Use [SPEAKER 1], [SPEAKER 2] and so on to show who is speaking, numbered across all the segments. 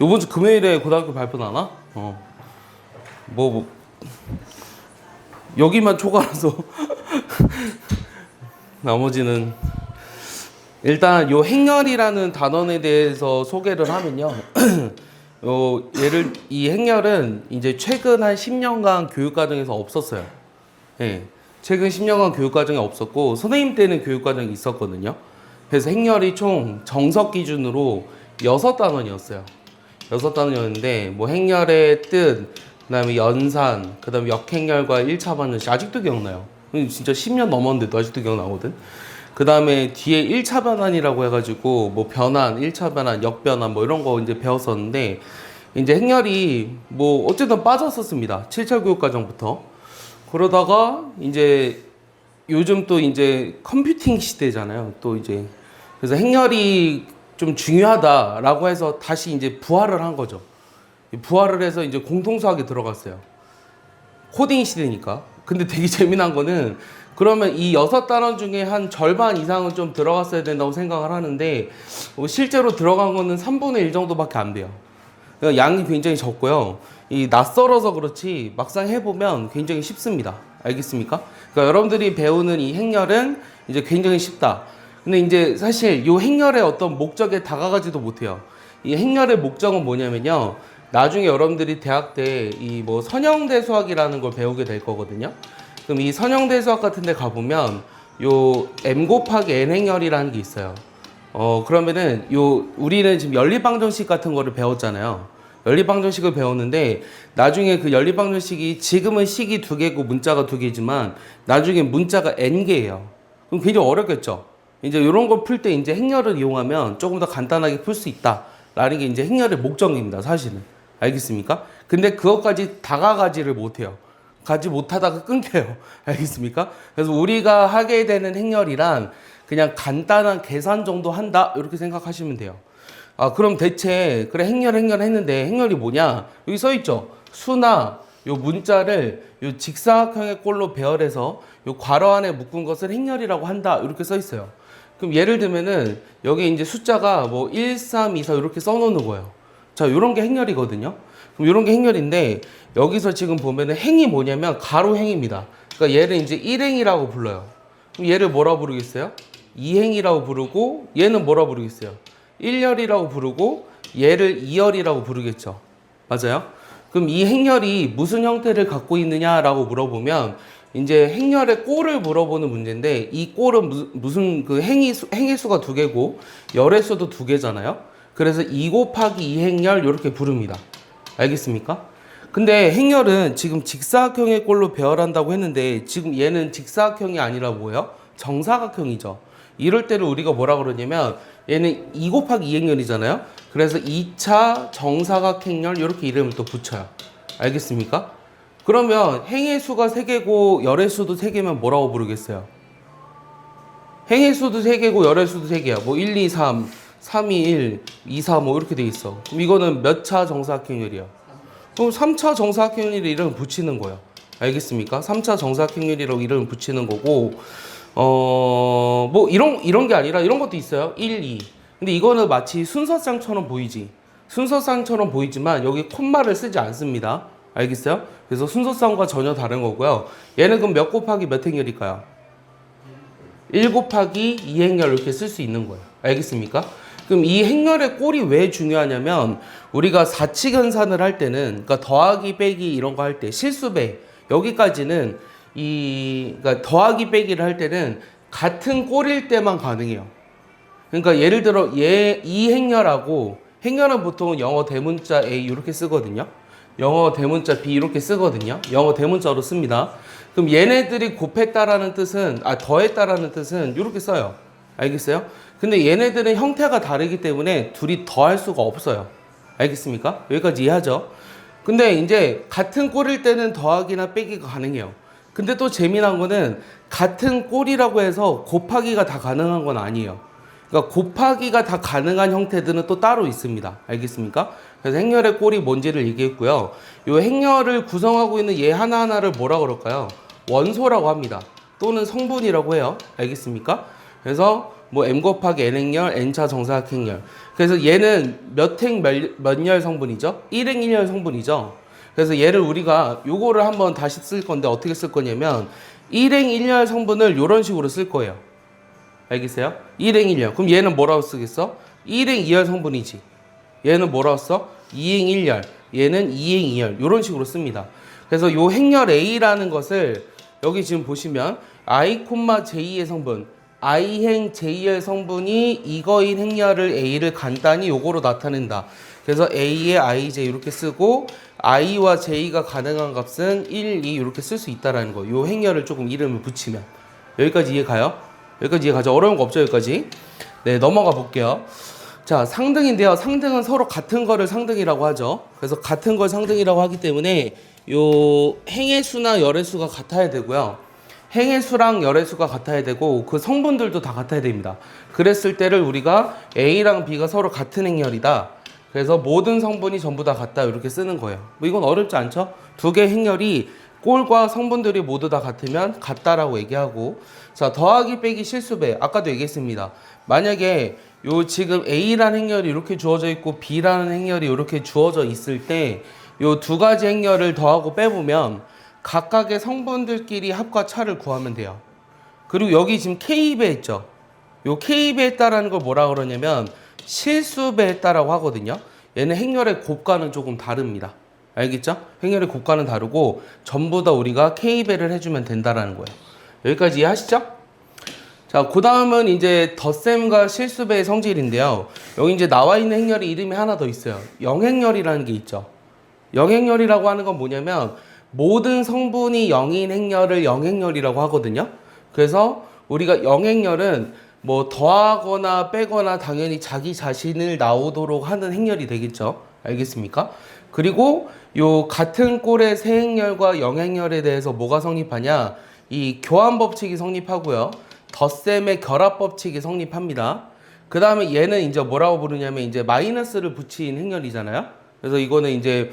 [SPEAKER 1] 요번 주 금요일에 고등학교 발표 나나? 뭐 여기만 초과라서 나머지는 일단 요 행렬이라는 단원에 대해서 소개를 하면요. 이 행렬은 이제 최근 한 10년간 교육과정에서 없었어요. 예. 최근 10년간 교육과정에 없었고, 선생님 때는 교육과정이 있었거든요. 그래서 행렬이 총 정석 기준으로 6단원이었어요. 6단원이었는데, 뭐 행렬의 뜻, 그 다음에 연산, 그 다음에 역행렬과 1차 반응식, 아직도 기억나요. 진짜 10년 넘었는데도 아직도 기억나거든. 그 다음에 뒤에 1차 변환이라고 해가지고 뭐 변환, 1차 변환, 역변환 뭐 이런 거 이제 배웠었는데, 이제 행렬이 뭐 어쨌든 빠졌었습니다. 7차 교육과정부터. 그러다가 이제 요즘 또 이제 컴퓨팅 시대잖아요. 또 이제 그래서 행렬이 좀 중요하다라고 해서 다시 이제 부활을 한 거죠. 부활을 해서 이제 공통수학에 들어갔어요. 코딩 시대니까. 근데 되게 재미난 거는, 그러면 이 6단원 중에 한 절반 이상은 좀 들어갔어야 된다고 생각을 하는데, 실제로 들어간 거는 3분의 1 정도밖에 안 돼요. 그러니까 양이 굉장히 적고요. 이 낯설어서 그렇지 막상 해보면 굉장히 쉽습니다. 알겠습니까? 그러니까 여러분들이 배우는 이 행렬은 이제 굉장히 쉽다. 근데 이제 사실 이 행렬의 어떤 목적에 다가가지도 못해요. 이 행렬의 목적은 뭐냐면요. 나중에 여러분들이 대학 때 이 뭐 선형대 수학이라는 걸 배우게 될 거거든요. 그럼 이 선형대 수학 같은 데 가보면 요 m 곱하기 n 행렬이라는 게 있어요. 그러면은 우리는 지금 연립방정식 같은 거를 배웠잖아요. 연립방정식을 배웠는데, 나중에 그 연립방정식이 지금은 식이 2개고 문자가 2개지만 나중에 문자가 n개예요. 그럼 굉장히 어렵겠죠. 이제 이런 걸 풀 때 이제 행렬을 이용하면 조금 더 간단하게 풀 수 있다라는 게 이제 행렬의 목적입니다, 사실은. 알겠습니까? 근데 그것까지 다가가지를 못해요. 가지 못하다가 끊겨요. 알겠습니까? 그래서 우리가 하게 되는 행렬이란 그냥 간단한 계산 정도 한다, 이렇게 생각하시면 돼요. 그럼 대체 그래 행렬 했는데 행렬이 뭐냐? 여기 써 있죠. 수나 요 문자를 요 직사각형의 꼴로 배열해서 요 괄호 안에 묶은 것을 행렬이라고 한다, 이렇게 써 있어요. 그럼 예를 들면은 여기 이제 숫자가 뭐 1, 3, 2, 4 이렇게 써 놓는 거예요. 자, 요런 게 행렬이거든요. 그럼 요런 게 행렬인데, 여기서 지금 보면은 행이 뭐냐면 가로행입니다. 그러니까 얘를 이제 1행이라고 불러요. 그럼 얘를 뭐라 부르겠어요? 2행이라고 부르고, 얘는 뭐라 부르겠어요? 1열이라고 부르고, 얘를 2열이라고 부르겠죠. 맞아요? 그럼 이 행렬이 무슨 형태를 갖고 있느냐라고 물어보면, 이제 행렬의 꼴을 물어보는 문제인데, 이 꼴은 무슨 그 행의 수가 2개고 열의 수도 2개잖아요. 그래서 2 곱하기 2 행렬 이렇게 부릅니다. 알겠습니까? 근데 행렬은 지금 직사각형의 꼴로 배열한다고 했는데, 지금 얘는 직사각형이 아니라 뭐예요? 정사각형이죠. 이럴 때를 우리가 뭐라 그러냐면, 얘는 2 곱하기 2 행렬이잖아요. 그래서 2차 정사각행렬 이렇게 이름을 또 붙여요. 알겠습니까? 그러면 행의 수가 3개고 열의 수도 3개면 뭐라고 부르겠어요? 행의 수도 3개고 열의 수도 3개야. 뭐 1, 2, 3, 3, 2, 1, 2, 4 뭐 이렇게 돼 있어. 그럼 이거는 몇 차 정사각형렬이야? 그럼 3차 정사각형렬이 이름을 붙이는 거예요. 알겠습니까? 3차 정사각형렬이라고 이름을 붙이는 거고, 뭐 이런 게 아니라 이런 것도 있어요. 1, 2. 근데 이거는 마치 순서쌍처럼 보이지. 순서쌍처럼 보이지만 여기 콤마를 쓰지 않습니다. 알겠어요? 그래서 순서쌍과 전혀 다른 거고요. 얘는 그럼 몇 곱하기 몇 행렬일까요? 1 곱하기 2 행렬 이렇게 쓸 수 있는 거예요. 알겠습니까? 그럼 이 행렬의 꼴이 왜 중요하냐면, 우리가 사칙연산을 할 때는, 그러니까 더하기 빼기 이런 거 할 때 실수배 여기까지는 그러니까 더하기 빼기를 할 때는 같은 꼴일 때만 가능해요. 그러니까 예를 들어 이 행렬하고, 행렬은 보통 영어 대문자 A 이렇게 쓰거든요. 영어 대문자 B 이렇게 쓰거든요. 영어 대문자로 씁니다. 그럼 얘네들이 곱했다라는 뜻은, 더했다라는 뜻은 이렇게 써요. 알겠어요? 근데 얘네들은 형태가 다르기 때문에 둘이 더할 수가 없어요. 알겠습니까? 여기까지 이해하죠? 근데 이제 같은 꼴일 때는 더하기나 빼기가 가능해요. 근데 또 재미난 거는, 같은 꼴이라고 해서 곱하기가 다 가능한 건 아니에요. 그러니까 곱하기가 다 가능한 형태들은 또 따로 있습니다. 알겠습니까? 그래서 행렬의 꼴이 뭔지를 얘기했고요. 이 행렬을 구성하고 있는 얘 하나하나를 뭐라 그럴까요? 원소라고 합니다. 또는 성분이라고 해요. 알겠습니까? 그래서 뭐 m 곱하기 n 행열, n차 정사각 행열. 그래서 얘는 몇 열 성분이죠? 1행 1열 성분이죠. 그래서 얘를 우리가 요거를 한번 다시 쓸 건데 어떻게 쓸 거냐면 1행 1열 성분을 요런 식으로 쓸 거예요. 알겠어요? 1행 1열. 그럼 얘는 뭐라고 쓰겠어? 1행 2열 성분이지. 얘는 뭐라고 써? 2행 1열. 얘는 2행 2열. 요런 식으로 씁니다. 그래서 요 행열 A라는 것을 여기 지금 보시면 I, J의 성분 I행 J의 성분이 이거인 행열을 A를 간단히 요거로 나타낸다. 그래서 A의 IJ 이렇게 쓰고 I와 J가 가능한 값은 1, 2 이렇게 쓸 수 있다라는 거. 요 행열을 조금 이름을 붙이면 여기까지 이해 가요? 여기까지 이해 가죠? 어려운 거 없죠? 여기까지. 네, 넘어가 볼게요. 자, 상등인데요. 상등은 서로 같은 거를 상등이라고 하죠. 그래서 같은 걸 상등이라고 하기 때문에 요 행의 수나 열의 수가 같아야 되고요. 행의 수랑 열의 수가 같아야 되고 그 성분들도 다 같아야 됩니다. 그랬을 때를 우리가 A랑 B가 서로 같은 행열이다. 그래서 모든 성분이 전부 다 같다 이렇게 쓰는 거예요. 뭐 이건 어렵지 않죠? 두 개의 행열이 꼴과 성분들이 모두 다 같으면 같다라고 얘기하고, 자, 더하기 빼기 실수배 아까도 얘기했습니다. 만약에 요 지금 A라는 행열이 이렇게 주어져 있고 B라는 행열이 이렇게 주어져 있을 때 요 두 가지 행열을 더하고 빼보면 각각의 성분들끼리 합과 차를 구하면 돼요. 그리고 여기 지금 K배 했죠. 요 K배 했다라는 걸 뭐라 그러냐면 실수배 했다라고 하거든요. 얘는 행열의 곱과는 조금 다릅니다. 알겠죠? 행열의 곱과는 다르고 전부 다 우리가 K배를 해주면 된다라는 거예요. 여기까지 이해하시죠? 자, 그 다음은 이제 덧셈과 실수배의 성질인데요. 여기 이제 나와 있는 행열이 이름이 하나 더 있어요. 영행열이라는 게 있죠. 영행열이라고 하는 건 뭐냐면 모든 성분이 0인 행열을 영행열이라고 하거든요. 그래서 우리가 영행열은 뭐 더하거나 빼거나 당연히 자기 자신을 나오도록 하는 행열이 되겠죠. 알겠습니까? 그리고 요 같은 꼴의 세행열과 영행열에 대해서 뭐가 성립하냐? 이 교환 법칙이 성립하고요. 덧셈의 결합 법칙이 성립합니다. 그 다음에 얘는 이제 뭐라고 부르냐면 이제 마이너스를 붙인 행열이잖아요. 그래서 이거는 이제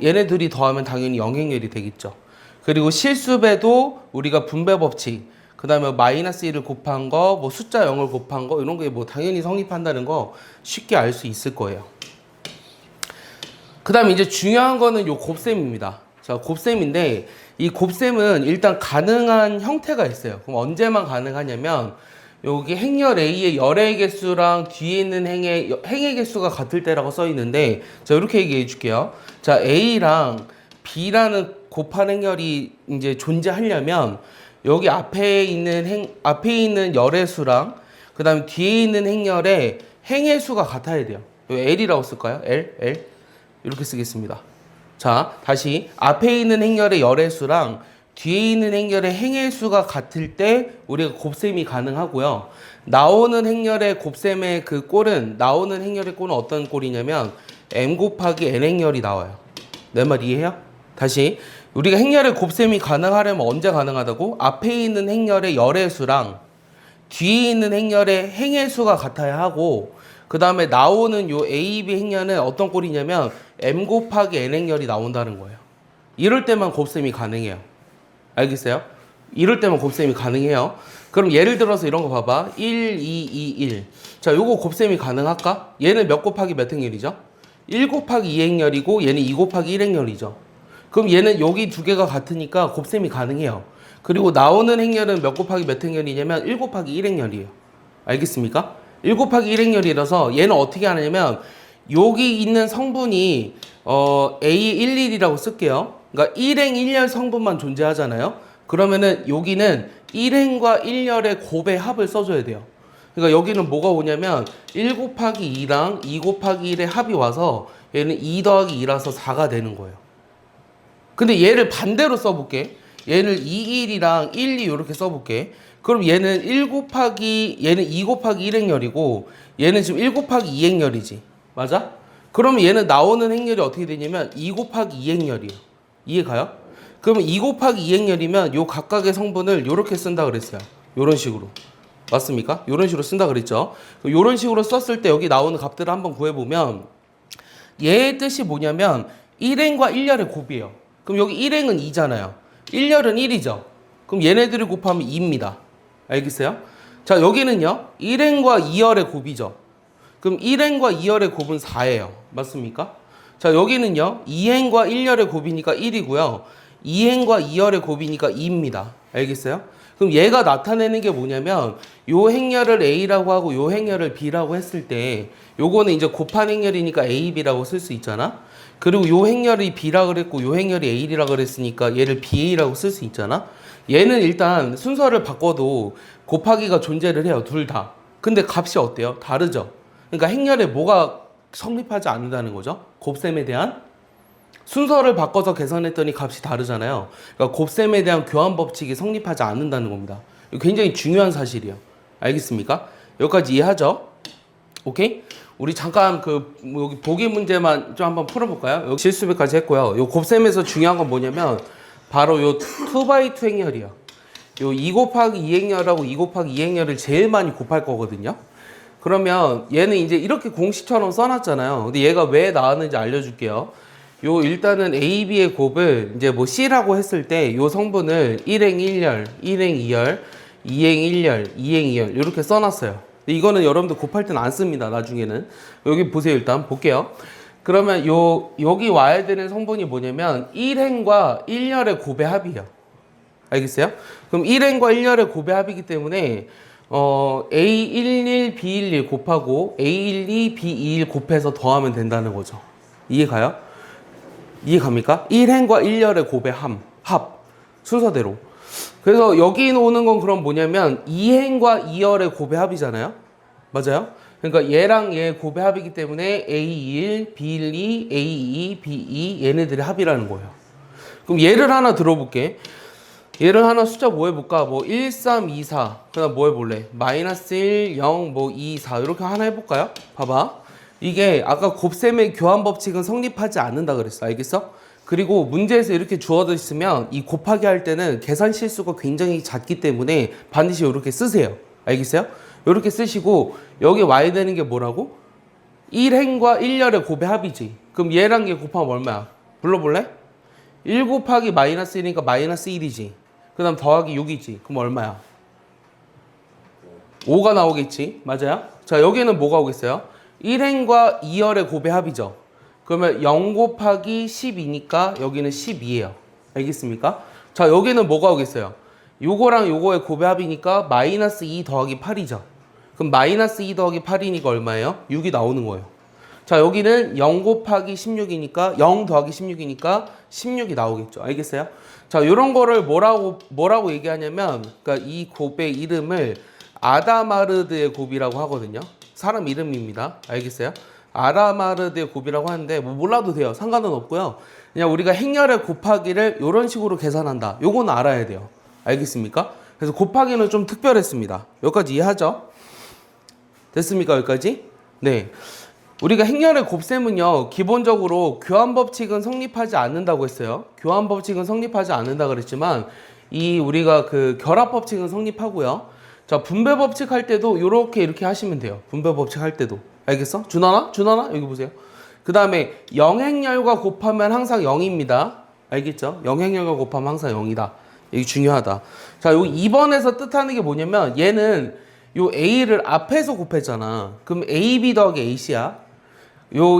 [SPEAKER 1] 얘네들이 더하면 당연히 영행열이 되겠죠. 그리고 실수배도 우리가 분배 법칙, 그 다음에 마이너스 1을 곱한 거, 뭐 숫자 0을 곱한 거 이런 게 뭐 당연히 성립한다는 거 쉽게 알 수 있을 거예요. 그 다음에 이제 중요한 거는 요 곱셈입니다. 자, 곱셈인데 이 곱셈은 일단 가능한 형태가 있어요. 그럼 언제만 가능하냐면 여기 행열 A의 열의 개수랑 뒤에 있는 행의 개수가 같을 때라고 써 있는데, 자, 이렇게 얘기해 줄게요. 자, A랑 B라는 곱한 행열이 이제 존재하려면 여기 앞에 있는 열의 수랑 그 다음에 뒤에 있는 행열의 행의 수가 같아야 돼요. 여기 L이라고 쓸까요? L 이렇게 쓰겠습니다. 자, 다시 앞에 있는 행열의 열의 수랑 뒤에 있는 행열의 행의 수가 같을 때 우리가 곱셈이 가능하고요. 나오는 행열의 곱셈의 그 꼴은, 나오는 행열의 꼴은 어떤 꼴이냐면 m 곱하기 n 행열이 나와요. 내 말 이해해요? 다시 우리가 행열의 곱셈이 가능하려면 언제 가능하다고? 앞에 있는 행열의 열의 수랑 뒤에 있는 행열의 행의 수가 같아야 하고, 그 다음에 나오는 요 A, B 행열은 어떤 꼴이냐면 m 곱하기 n 행열이 나온다는 거예요. 이럴 때만 곱셈이 가능해요. 알겠어요? 이럴 때만 곱셈이 가능해요. 그럼 예를 들어서 이런 거 봐봐. 1, 2, 2, 1. 자, 요거 곱셈이 가능할까? 얘는 몇 곱하기 몇 행열이죠? 1 곱하기 2 행열이고 얘는 2 곱하기 1 행열이죠. 그럼 얘는 여기 두 개가 같으니까 곱셈이 가능해요. 그리고 나오는 행열은 몇 곱하기 몇 행열이냐면 1 곱하기 1 행열이에요. 알겠습니까? 1 곱하기 1 행열이라서 얘는 어떻게 하냐면 여기 있는 성분이 A11이라고 쓸게요. 그러니까 1행 1열 성분만 존재하잖아요. 그러면은 여기는 1행과 1열의 곱의 합을 써줘야 돼요. 그러니까 여기는 뭐가 오냐면 1 곱하기 2랑 2 곱하기 1의 합이 와서 얘는 2 더하기 2라서 4가 되는 거예요. 근데 얘를 반대로 써볼게. 얘를 2, 1이랑 1, 2 이렇게 써볼게. 그럼 얘는 2 곱하기 1 행열이고 얘는 지금 1 곱하기 2 행열이지. 맞아? 그러면 얘는 나오는 행열이 어떻게 되냐면 2 곱하기 2 행열이에요. 이해 가요? 그러면 2 곱하기 2 행열이면 요 각각의 성분을 요렇게 쓴다 그랬어요. 요런 식으로. 맞습니까? 요런 식으로 쓴다 그랬죠. 요런 식으로 썼을 때 여기 나오는 값들을 한번 구해보면 얘의 뜻이 뭐냐면 1행과 1열의 곱이에요. 그럼 여기 1행은 2잖아요. 1열은 1이죠. 그럼 얘네들을 곱하면 2입니다. 알겠어요? 자, 여기는요. 1n과 2열의 곱이죠. 그럼 1n과 2열의 곱은 4예요. 맞습니까? 자, 여기는요. 2n과 1열의 곱이니까 1이고요. 2n과 2열의 곱이니까 2입니다. 알겠어요? 그럼 얘가 나타내는 게 뭐냐면 요 행렬을 A라고 하고 요 행렬을 B라고 했을 때 요거는 이제 곱한 행렬이니까 A, B라고 쓸 수 있잖아. 그리고 요 행렬이 B라 그랬고 요 행렬이 A라 그랬으니까 얘를 BA라고 쓸 수 있잖아. 얘는 일단 순서를 바꿔도 곱하기가 존재를 해요. 둘 다. 근데 값이 어때요? 다르죠. 그러니까 행렬에 뭐가 성립하지 않는다는 거죠. 곱셈에 대한 순서를 바꿔서 계산했더니 값이 다르잖아요. 그러니까 곱셈에 대한 교환 법칙이 성립하지 않는다는 겁니다. 이거 굉장히 중요한 사실이에요. 알겠습니까? 여기까지 이해하죠? 오케이? 우리 잠깐 여기 보기 문제만 좀 한번 풀어볼까요? 여기 실수배까지 했고요. 요 곱셈에서 중요한 건 뭐냐면 바로 요 2x2 행렬이요. 요 2 곱하기 2 행렬하고 2 곱하기 2 행렬을 제일 많이 곱할 거거든요. 그러면 얘는 이제 이렇게 공식처럼 써놨잖아요. 근데 얘가 왜 나왔는지 알려줄게요. 요 일단은 A, B의 곱을 이제 뭐 C라고 했을 때 요 성분을 1행 1열, 1행 2열, 2행 1열, 2행 2열 이렇게 써놨어요. 근데 이거는 여러분들 곱할 때는 안 씁니다. 나중에는. 여기 보세요. 일단 볼게요. 그러면 여기 와야 되는 성분이 뭐냐면 1행과 1열의 곱의 합이에요. 알겠어요? 그럼 1행과 1열의 곱의 합이기 때문에 A11, B11 곱하고 A12, B21 곱해서 더하면 된다는 거죠. 이해가요? 이해갑니까? 1행과 1열의 곱의 합. 순서대로. 그래서 여기 오는 건 그럼 뭐냐면 2행과 2열의 곱의 합이잖아요. 맞아요? 그러니까 얘랑 얘 곱의 합이기 때문에 A21, B12, A22, B2 얘네들의 합이라는 거예요. 그럼 얘를 하나 들어볼게. 얘를 하나 숫자 뭐 해볼까? 뭐 1, 3, 2, 4. 그 다음 뭐 해볼래? 마이너스 1, 0, 뭐 2, 4. 이렇게 하나 해볼까요? 봐봐. 이게 아까 곱셈의 교환 법칙은 성립하지 않는다 그랬어. 알겠어? 그리고 문제에서 이렇게 주어져 있으면 이 곱하기 할 때는 계산 실수가 굉장히 잦기 때문에 반드시 이렇게 쓰세요. 알겠어요? 이렇게 쓰시고 여기 와야 되는 게 뭐라고? 1행과 1열의 곱의 합이지. 그럼 얘랑 얘 곱하면 얼마야? 불러볼래? 1 곱하기 마이너스 1이니까 마이너스 1이지. 그 다음 더하기 6이지. 그럼 얼마야? 5가 나오겠지. 맞아요? 자, 여기는 뭐가 오겠어요? 1행과 2열의 곱의 합이죠. 그러면 0 곱하기 12니까 여기는 12예요. 알겠습니까? 자, 여기는 뭐가 오겠어요? 요거랑 요거의 곱의 합이니까 마이너스 2 더하기 8이죠. 그럼 마이너스 2 더하기 8이니까 얼마예요? 6이 나오는 거예요. 자, 여기는 0 곱하기 16이니까 0 더하기 16이니까 16이 나오겠죠. 알겠어요? 자, 요런 거를 뭐라고 얘기하냐면 그러니까 이 곱의 이름을 아다마르드의 곱이라고 하거든요. 사람 이름입니다. 알겠어요? 아다마르드의 곱이라고 하는데 뭐 몰라도 돼요. 상관은 없고요. 그냥 우리가 행렬의 곱하기를 이런 식으로 계산한다. 요건 알아야 돼요. 알겠습니까? 그래서 곱하기는 좀 특별했습니다. 여기까지 이해하죠? 됐습니까? 여기까지? 네. 우리가 행렬의 곱셈은요, 기본적으로 교환 법칙은 성립하지 않는다고 했어요. 교환 법칙은 성립하지 않는다 그랬지만, 우리가 결합 법칙은 성립하고요. 자, 분배 법칙 할 때도 이렇게 하시면 돼요. 분배 법칙 할 때도. 알겠어? 준하나? 여기 보세요. 그 다음에 영행렬과 곱하면 항상 0입니다. 알겠죠? 영행렬과 곱하면 항상 0이다. 이게 중요하다. 자, 요 2번에서 뜻하는 게 뭐냐면, 얘는 요 A를 앞에서 곱했잖아. 그럼 AB 더하기 AC야.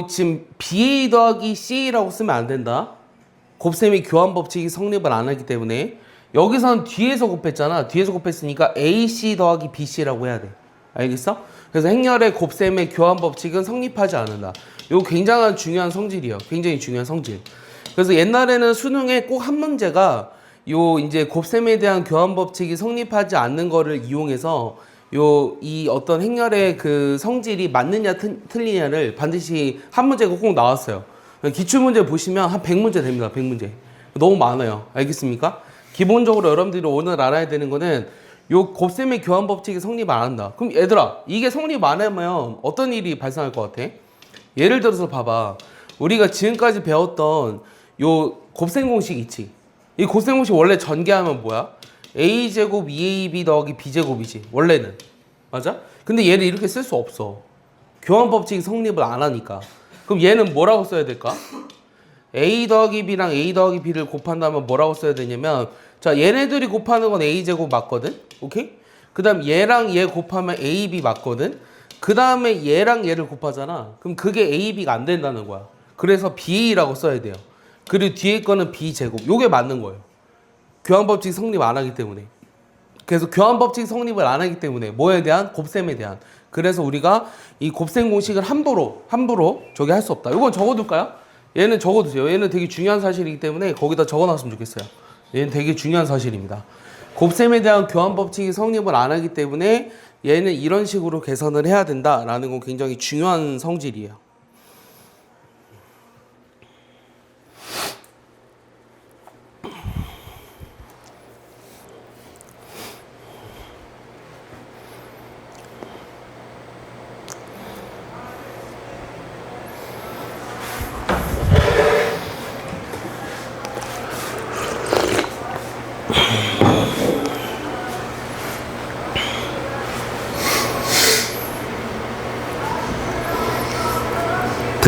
[SPEAKER 1] 지금 BA 더하기 C라고 쓰면 안 된다. 곱셈이 교환 법칙이 성립을 안 하기 때문에 여기서는 뒤에서 곱했잖아. 뒤에서 곱했으니까 AC 더하기 BC라고 해야 돼. 알겠어? 그래서 행렬의 곱셈의 교환 법칙은 성립하지 않는다. 이거 굉장한 중요한 성질이에요. 굉장히 중요한 성질. 그래서 옛날에는 수능에 꼭 한 문제가 이제 곱셈에 대한 교환 법칙이 성립하지 않는 거를 이용해서 이 어떤 행렬의 성질이 맞느냐 틀리냐를 반드시 한 문제가 꼭 나왔어요. 기출문제 보시면 한 100문제 됩니다. 100문제. 너무 많아요. 알겠습니까? 기본적으로 여러분들이 오늘 알아야 되는 거는 요 곱셈의 교환 법칙이 성립 안 한다. 그럼 얘들아, 이게 성립 안 하면 어떤 일이 발생할 것 같아? 예를 들어서 봐봐. 우리가 지금까지 배웠던 요 곱셈 공식 있지? 이 곱셈 공식 원래 전개하면 뭐야? a제곱 2ab 더하기 b제곱이지 원래는. 맞아? 근데 얘를 이렇게 쓸 수 없어. 교환 법칙이 성립을 안 하니까. 그럼 얘는 뭐라고 써야 될까? a 더하기 b랑 a 더하기 b를 곱한다면 뭐라고 써야 되냐면, 자, 얘네들이 곱하는 건 a제곱 맞거든? 오케이? 그 그 다음 얘랑 얘 곱하면 AB 맞거든. 그 다음에 얘랑 얘를 곱하잖아. 그럼 그게 AB가 안 된다는 거야. 그래서 BA라고 써야 돼요. 그리고 뒤에 거는 B제곱. 요게 맞는 거예요. 교환법칙 성립 안 하기 때문에. 그래서 교환법칙 성립을 안 하기 때문에 뭐에 대한? 곱셈에 대한. 그래서 우리가 이 곱셈 공식을 함부로 저기 할 수 없다. 이건 적어둘까요? 얘는 적어두세요. 얘는 되게 중요한 사실이기 때문에 거기다 적어놨으면 좋겠어요. 얘는 되게 중요한 사실입니다. 곱셈에 대한 교환법칙이 성립을 안 하기 때문에 얘는 이런 식으로 계산을 해야 된다라는 건 굉장히 중요한 성질이에요.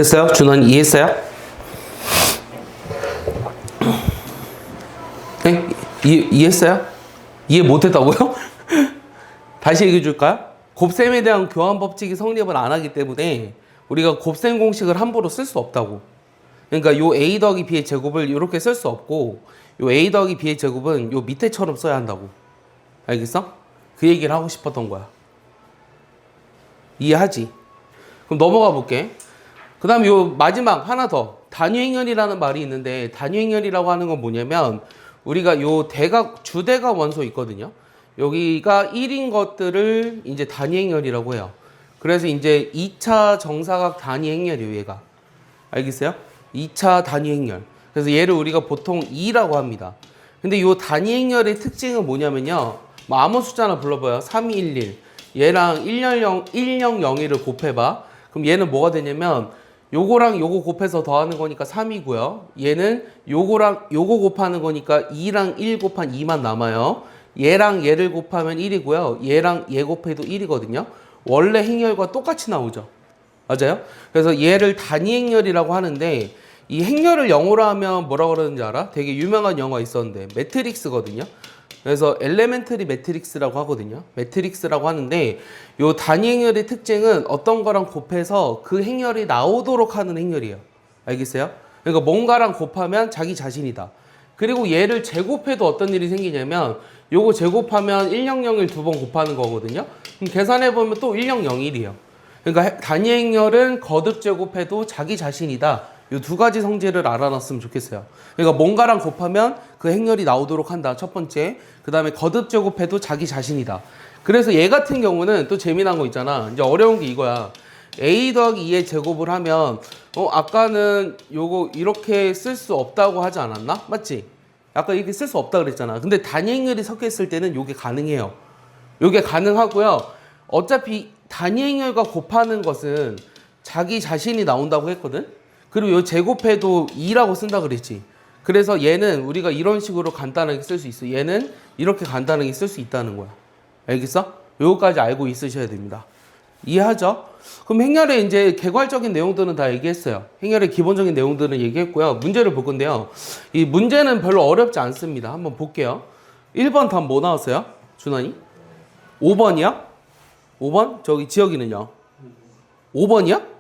[SPEAKER 1] 됐어요? 준원 이해했어요? 네? 이해했어요? 이해 못했다고요? 다시 얘기해 줄까요? 곱셈에 대한 교환 법칙이 성립을 안 하기 때문에 우리가 곱셈 공식을 함부로 쓸 수 없다고. 그러니까 요 a 더하기 b의 제곱을 이렇게 쓸 수 없고 요 a 더하기 b의 제곱은 요 밑에처럼 써야 한다고. 알겠어? 그 얘기를 하고 싶었던 거야. 이해하지? 그럼 넘어가 볼게. 그 다음 요 마지막 하나 더 단위행렬이라는 말이 있는데 단위행렬이라고 하는 건 뭐냐면 우리가 요 주대각 원소 있거든요. 여기가 1인 것들을 이제 단위행렬이라고 해요. 그래서 이제 2차 정사각 단위행렬이에요, 얘가. 알겠어요? 2차 단위행렬. 그래서 얘를 우리가 보통 2라고 합니다. 근데 요 단위행렬의 특징은 뭐냐면요. 뭐 아무 숫자나 불러봐요. 3, 2, 1, 1. 얘랑 1001을 곱해봐. 그럼 얘는 뭐가 되냐면 요거랑 요거 곱해서 더하는 거니까 3이고요. 얘는 요거랑 요거 곱하는 거니까 2랑 1 곱한 2만 남아요. 얘랑 얘를 곱하면 1이고요. 얘랑 얘 곱해도 1이거든요. 원래 행렬과 똑같이 나오죠. 맞아요? 그래서 얘를 단위행렬이라고 하는데 이 행렬을 영어로 하면 뭐라고 그러는지 알아? 되게 유명한 영화 있었는데 매트릭스거든요. 그래서 엘레멘터리 매트릭스라고 하거든요. 매트릭스라고 하는데 요 단위행렬의 특징은 어떤 거랑 곱해서 그 행렬이 나오도록 하는 행렬이에요. 알겠어요? 그러니까 뭔가랑 곱하면 자기 자신이다. 그리고 얘를 제곱해도 어떤 일이 생기냐면 요거 제곱하면 1001 두 번 곱하는 거거든요. 그럼 계산해보면 또 1001이에요. 그러니까 단위행렬은 거듭 제곱해도 자기 자신이다. 이 두 가지 성질을 알아놨으면 좋겠어요. 그러니까 뭔가랑 곱하면 그 행렬이 나오도록 한다. 첫 번째. 그 다음에 거듭 제곱해도 자기 자신이다. 그래서 얘 같은 경우는 또 재미난 거 있잖아. 이제 어려운 게 이거야. a 더하기 2의 제곱을 하면 아까는 요거 이렇게 쓸 수 없다고 하지 않았나? 맞지? 아까 이렇게 쓸 수 없다 그랬잖아. 근데 단위행렬이 섞여 있을 때는 요게 가능해요. 요게 가능하고요. 어차피 단위행렬과 곱하는 것은 자기 자신이 나온다고 했거든? 그리고 요 제곱해도 2라고 쓴다 그랬지. 그래서 얘는 우리가 이런 식으로 간단하게 쓸 수 있어. 얘는 이렇게 간단하게 쓸 수 있다는 거야. 알겠어? 요거까지 알고 있으셔야 됩니다. 이해하죠? 그럼 행렬의 이제 개괄적인 내용들은 다 얘기했어요. 행렬의 기본적인 내용들은 얘기했고요. 문제를 볼 건데요. 이 문제는 별로 어렵지 않습니다. 한번 볼게요. 1번 답 뭐 나왔어요? 준환이? 5번이야? 5번? 저기 지혁이는요? 5번이야?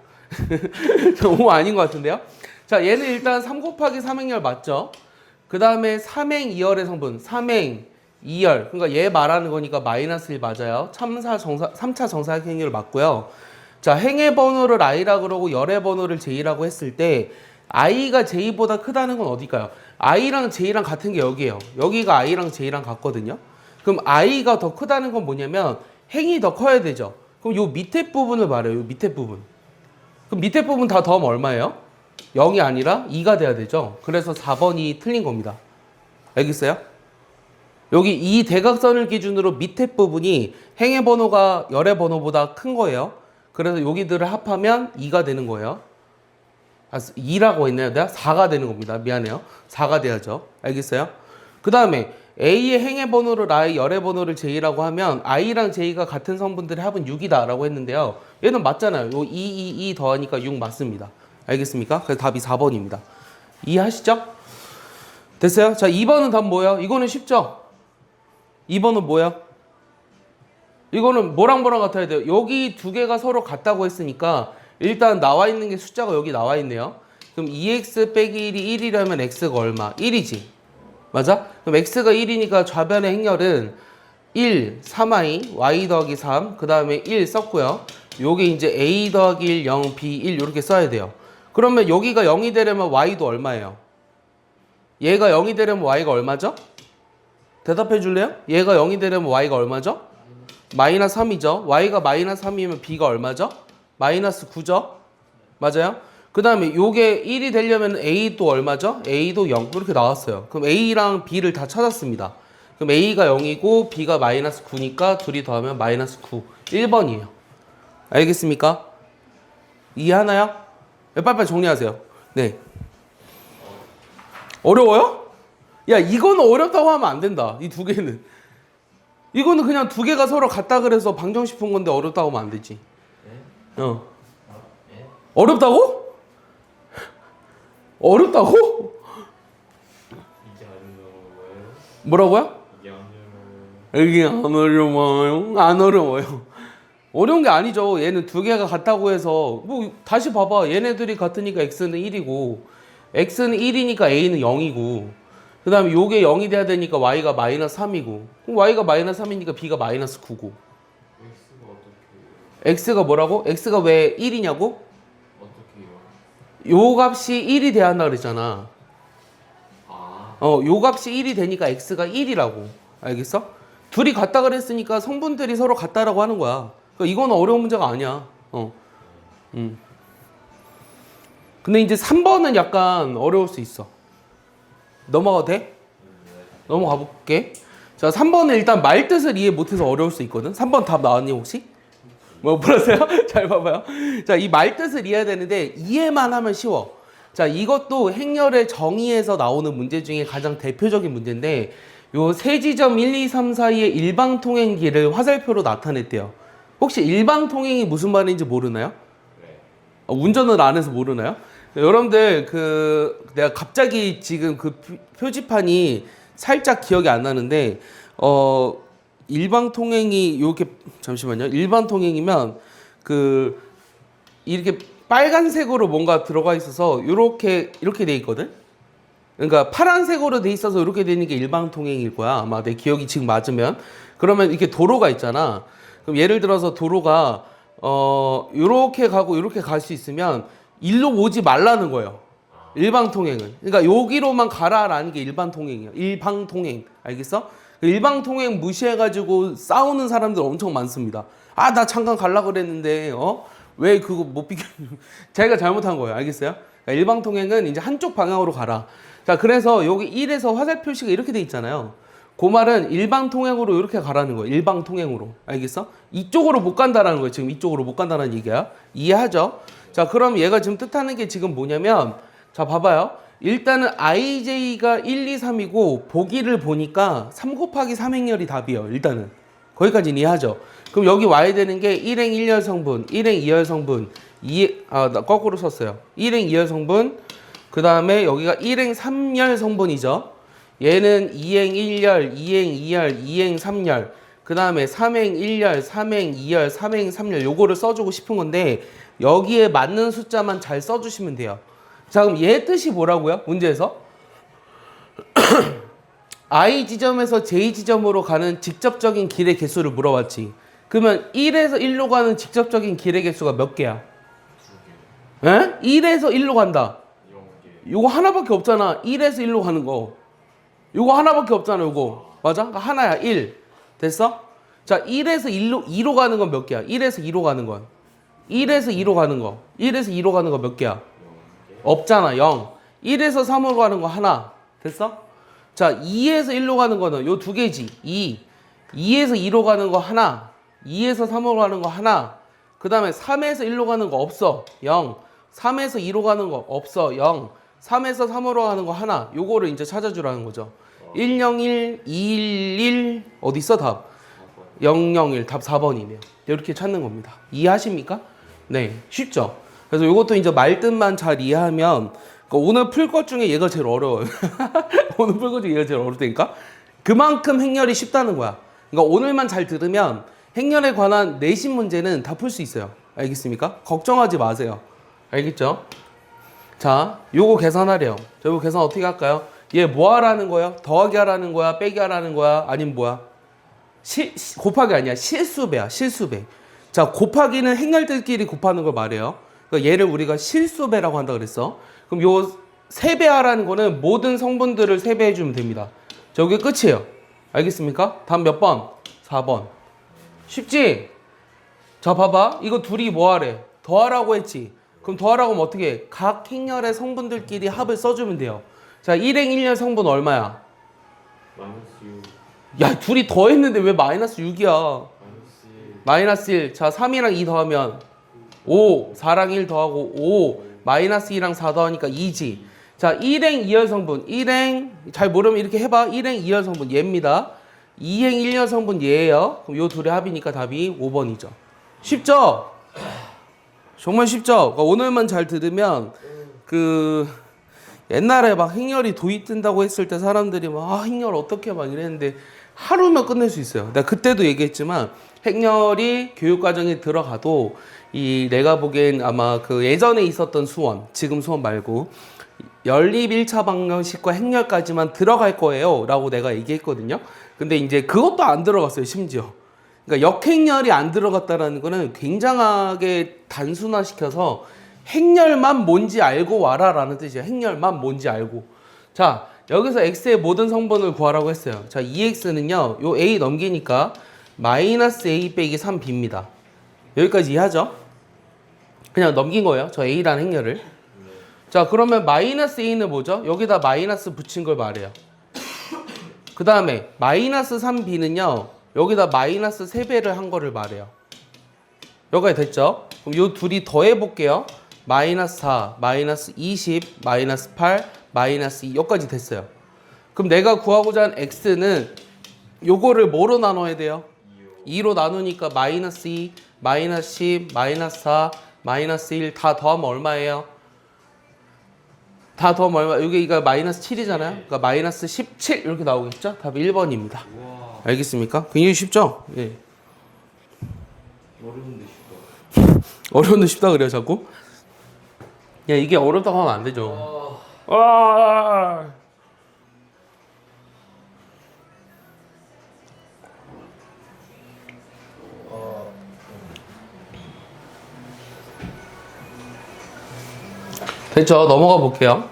[SPEAKER 1] 5 아닌 것 같은데요? 자, 얘는 일단 3 곱하기 3행렬 맞죠? 그 다음에 3행 2열의 성분, 3행 2열. 그러니까 얘 말하는 거니까 마이너스 1 맞아요. 3차 정사각행렬 맞고요. 자, 행의 번호를 i라 그러고 열의 번호를 j라고 했을 때 i가 j보다 크다는 건 어딜까요? i랑 j랑 같은 게 여기예요. 여기가 i랑 j랑 같거든요. 그럼 i가 더 크다는 건 뭐냐면 행이 더 커야 되죠. 그럼 요 밑에 부분을 말해요. 요 밑에 부분. 그럼 밑에 부분 다 더하면 얼마예요? 0이 아니라 2가 돼야 되죠. 그래서 4번이 틀린 겁니다. 알겠어요? 여기 이 대각선을 기준으로 밑에 부분이 행의 번호가 열의 번호보다 큰 거예요. 그래서 여기들을 합하면 2가 되는 거예요. 2라고 했나요? 내가 4가 되는 겁니다. 미안해요. 4가 돼야죠. 알겠어요? 그 다음에 A의 행의 번호를 I, 열의 번호를 J라고 하면 I랑 J가 같은 성분들의 합은 6이다 라고 했는데요. 얘는 맞잖아요. 요 2 더하니까 6 맞습니다. 알겠습니까? 그래서 답이 4번입니다. 이해하시죠? 됐어요? 자, 2번은 답 뭐예요? 이거는 쉽죠? 2번은 뭐예요? 이거는 뭐랑 뭐랑 같아야 돼요? 여기 두 개가 서로 같다고 했으니까 일단 나와 있는 게 숫자가 여기 나와 있네요. 그럼 2x 빼기 1이 1이라면 x가 얼마? 1이지. 맞아? 그럼 x가 1이니까 좌변의 행렬은 1, 3i, y 더하기 3, 그 다음에 1 썼고요. 요게 이제 a 더하기 1, 0, b 1 이렇게 써야 돼요. 그러면 여기가 0이 되려면 y도 얼마예요? 얘가 0이 되려면 y가 얼마죠? 대답해 줄래요? 얘가 0이 되려면 y가 얼마죠? 마이너스 3이죠. y가 마이너스 3이면 b가 얼마죠? 마이너스 9죠. 맞아요? 그 다음에 요게 1이 되려면 a도 얼마죠? a도 0 이렇게 나왔어요. 그럼 a랑 b를 다 찾았습니다. 그럼 a가 0이고 b가 마이너스 9니까 둘이 더하면 마이너스 9 1번이에요. 알겠습니까? 이해하나요? 네, 빨리빨리 정리하세요. 네. 어려워요? 야, 이거는 어렵다고 하면 안 된다. 이 두 개는. 이거는 그냥 두 개가 서로 같다 그래서 방정식푼 건데 어렵다고 하면 안 되지. 어. 어렵다고? 어렵다고?
[SPEAKER 2] 이게 안 어려워요?
[SPEAKER 1] 뭐라고요?
[SPEAKER 2] 이게 안 어려워요?
[SPEAKER 1] 이게 안 어려워요? 안 어려워요. 어려운 게 아니죠. 얘는 두 개가 같다고 해서 뭐 다시 봐봐. 얘네들이 같으니까 x는 1이고 x는 1이니까 a는 0이고 그 다음에 요게 0이 돼야 되니까 y가 마이너스 3이고 그럼 y가 마이너스 3이니까 b가 마이너스 9고
[SPEAKER 2] x가 어떻게
[SPEAKER 1] x가 뭐라고? x가 왜 1이냐고?
[SPEAKER 2] 어떻게요?
[SPEAKER 1] 요 값이 1이 돼야 한다 그랬잖아.
[SPEAKER 2] 아,
[SPEAKER 1] 요 값이 1이 되니까 x가 1이라고. 알겠어? 둘이 같다 그랬으니까 성분들이 서로 같다라고 하는 거야. 그러니까 이건 어려운 문제가 아니야. 근데 이제 3번은 약간 어려울 수 있어. 넘어가도 돼? 넘어가 볼게. 자, 3번은 일단 말뜻을 이해 못해서 어려울 수 있거든. 3번 답 나왔니 혹시? 뭐 풀었어요? 잘 봐봐요. 자, 이 말뜻을 이해해야 되는데 이해만 하면 쉬워. 자, 이것도 행렬의 정의에서 나오는 문제 중에 가장 대표적인 문제인데 요 세 지점 1, 2, 3 사이의 일방통행기를 화살표로 나타냈대요. 혹시 일방통행이 무슨 말인지 모르나요?
[SPEAKER 2] 네.
[SPEAKER 1] 운전을 안 해서 모르나요? 여러분들 내가 갑자기 지금 그 표지판이 살짝 기억이 안 나는데 일방통행이 요렇게 잠시만요. 일방통행이면 이렇게 빨간색으로 뭔가 들어가 있어서 이렇게 돼 있거든. 그러니까 파란색으로 돼 있어서 이렇게 되는 게 일방통행일 거야. 아마 내 기억이 지금 맞으면. 그러면 이렇게 도로가 있잖아. 그럼 예를 들어서 도로가 요렇게 가고 요렇게 갈 수 있으면 일로 오지 말라는 거예요. 일방통행은. 그러니까 여기로만 가라라는 게 일방통행이야. 일방통행. 알겠어? 일방통행 무시해가지고 싸우는 사람들 엄청 많습니다. 아, 나 잠깐 갈라 그랬는데, 왜 그거 못 비켜? 자기가 잘못한 거예요. 알겠어요? 그러니까 일방통행은 이제 한쪽 방향으로 가라. 자, 그래서 여기 1에서 화살 표시가 이렇게 돼 있잖아요. 그 말은 일방통행으로 이렇게 가라는 거예요. 일방통행으로. 알겠어? 이쪽으로 못 간다라는 거예요. 지금 이쪽으로 못 간다는 얘기야. 이해하죠? 자, 그럼 얘가 지금 뜻하는 게 지금 뭐냐면, 자, 봐봐요. 일단은 IJ가 1, 2, 3이고, 보기를 보니까 3 곱하기 3행렬이 답이에요. 일단은. 거기까지는 이해하죠? 그럼 여기 와야 되는 게 1행 1열 성분, 1행 2열 성분, 나 거꾸로 썼어요. 1행 2열 성분, 그 다음에 여기가 1행 3열 성분이죠. 얘는 2행 1열, 2행 2열, 2행 3열, 그 다음에 3행 1열, 3행 2열, 3행 3열 요거를 써주고 싶은 건데 여기에 맞는 숫자만 잘 써주시면 돼요. 자, 그럼 얘 뜻이 뭐라고요? 문제에서 I 지점에서 J 지점으로 가는 직접적인 길의 개수를 물어봤지. 그러면 1에서 1로 가는 직접적인 길의 개수가 몇 개야?
[SPEAKER 2] 2개.
[SPEAKER 1] 에? 1에서 1로 간다.
[SPEAKER 2] 0개.
[SPEAKER 1] 요거 하나밖에 없잖아. 1에서 1로 가는 거. 요거 하나밖에 없잖아. 요거. 맞아? 그러니까 하나야. 1. 됐어? 자, 1에서 2로 가는 건 몇 개야? 1에서 2로 가는 건. 1에서 2로 가는 거. 1에서 2로 가는 거 몇 개야?
[SPEAKER 2] 0개.
[SPEAKER 1] 없잖아. 0. 1에서 3으로 가는 거 하나. 됐어? 자, 2에서 1로 가는 거는 요 두 개지. 2. 2에서 2로 가는 거 하나. 2에서 3으로 가는 거 하나. 그 다음에 3에서 1로 가는 거 없어. 0. 3에서 2로 가는 거 없어. 0. 3에서 3으로 가는 거 하나. 요거를 이제 찾아주라는 거죠. 101, 211 어디 있어 답? 001 답 4번이네요. 이렇게 찾는 겁니다. 이해하십니까? 네, 쉽죠? 그래서 요것도 이제 말뜻만 잘 이해하면 그러니까 오늘 풀 것 중에 얘가 제일 어려워요. 오늘 풀 것 중에 얘가 제일 어렵다니까? 그만큼 행렬이 쉽다는 거야. 그러니까 오늘만 잘 들으면 행렬에 관한 내신 문제는 다 풀 수 있어요. 알겠습니까? 걱정하지 마세요. 알겠죠? 자, 요거 계산하래요. 자, 요거 계산 어떻게 할까요? 얘 뭐 하라는 거예요? 더하기 하라는 거야? 빼기 하라는 거야? 아니면 뭐야? 곱하기 아니야. 실수배야. 실수배. 자, 곱하기는 행렬들끼리 곱하는 걸 말해요. 그러니까 얘를 우리가 실수배라고 한다 그랬어. 그럼 요 세배하라는 거는 모든 성분들을 세배해주면 됩니다. 자, 이게 끝이에요. 알겠습니까? 다음 몇 번? 4번. 쉽지? 자, 봐봐. 이거 둘이 뭐 하래? 더하라고 했지? 그럼 더하라고 하면 어떻게 해? 각 행렬의 성분들끼리 합을 써주면 돼요. 자, 1행 1열 성분 얼마야?
[SPEAKER 2] 마이너스 6.
[SPEAKER 1] 야, 둘이 더했는데 왜 마이너스 6이야?
[SPEAKER 2] 마이너스 1.
[SPEAKER 1] 마이너스 1. 자, 3이랑 2 더하면 5. 4랑 1 더하고 5. 마이너스 2랑 4 더하니까 2지. 자, 1행 2열 성분. 1행, 잘 모르면 이렇게 해봐. 1행 2열 성분 얘입니다. 2행 1열 성분 얘예요. 그럼 요 둘의 합이니까 답이 5번이죠. 쉽죠? 정말 쉽죠? 그러니까 오늘만 잘 들으면 옛날에 막 행렬이 도입된다고 했을 때 사람들이 막 행렬 어떻게 막 이랬는데 하루면 끝낼 수 있어요. 내가 그때도 얘기했지만 행렬이 교육과정에 들어가도 내가 보기엔 아마 그 예전에 있었던 수원, 지금 수원 말고 연립 1차 방정식과 행렬까지만 들어갈 거예요 라고 내가 얘기했거든요. 근데 이제 그것도 안 들어갔어요, 심지어. 그러니까 역행렬이 안 들어갔다라는 거는 굉장하게 단순화시켜서 행렬만 뭔지 알고 와라라는 뜻이에요. 행렬만 뭔지 알고. 자, 여기서 x의 모든 성분을 구하라고 했어요. 자, 2x는요, 요 a 넘기니까 마이너스 a 빼기 3b입니다. 여기까지 이해하죠? 그냥 넘긴 거예요. 저 a라는 행렬을. 자, 그러면 마이너스 a는 뭐죠? 여기다 마이너스 붙인 걸 말해요. 그 다음에 마이너스 3b는요, 여기다 마이너스 3배를 한 거를 말해요. 여기까지 됐죠? 그럼 요 둘이 더해 볼게요. 마이너스 4, 마이너스 20, 마이너스 8, 마이너스 2 여기까지 됐어요. 그럼 내가 구하고자 하는 x는 요거를 뭐로 나눠야 돼요? 2로 나누니까 마이너스 2, 마이너스 10, 마이너스 4, 마이너스 1 다 더하면 얼마예요? 다 더하면 얼마? 여기가 마이너스 7이잖아요. 그러니까 마이너스 17 이렇게 나오겠죠? 답이 1번입니다.
[SPEAKER 2] 우와.
[SPEAKER 1] 알겠습니까? 굉장히 쉽죠? 예.
[SPEAKER 2] 어려운데 쉽다.
[SPEAKER 1] 어려운데 쉽다 그래요, 자꾸? 야, 이게 어렵다고 하면 안 되죠. 됐죠? 넘어가 볼게요.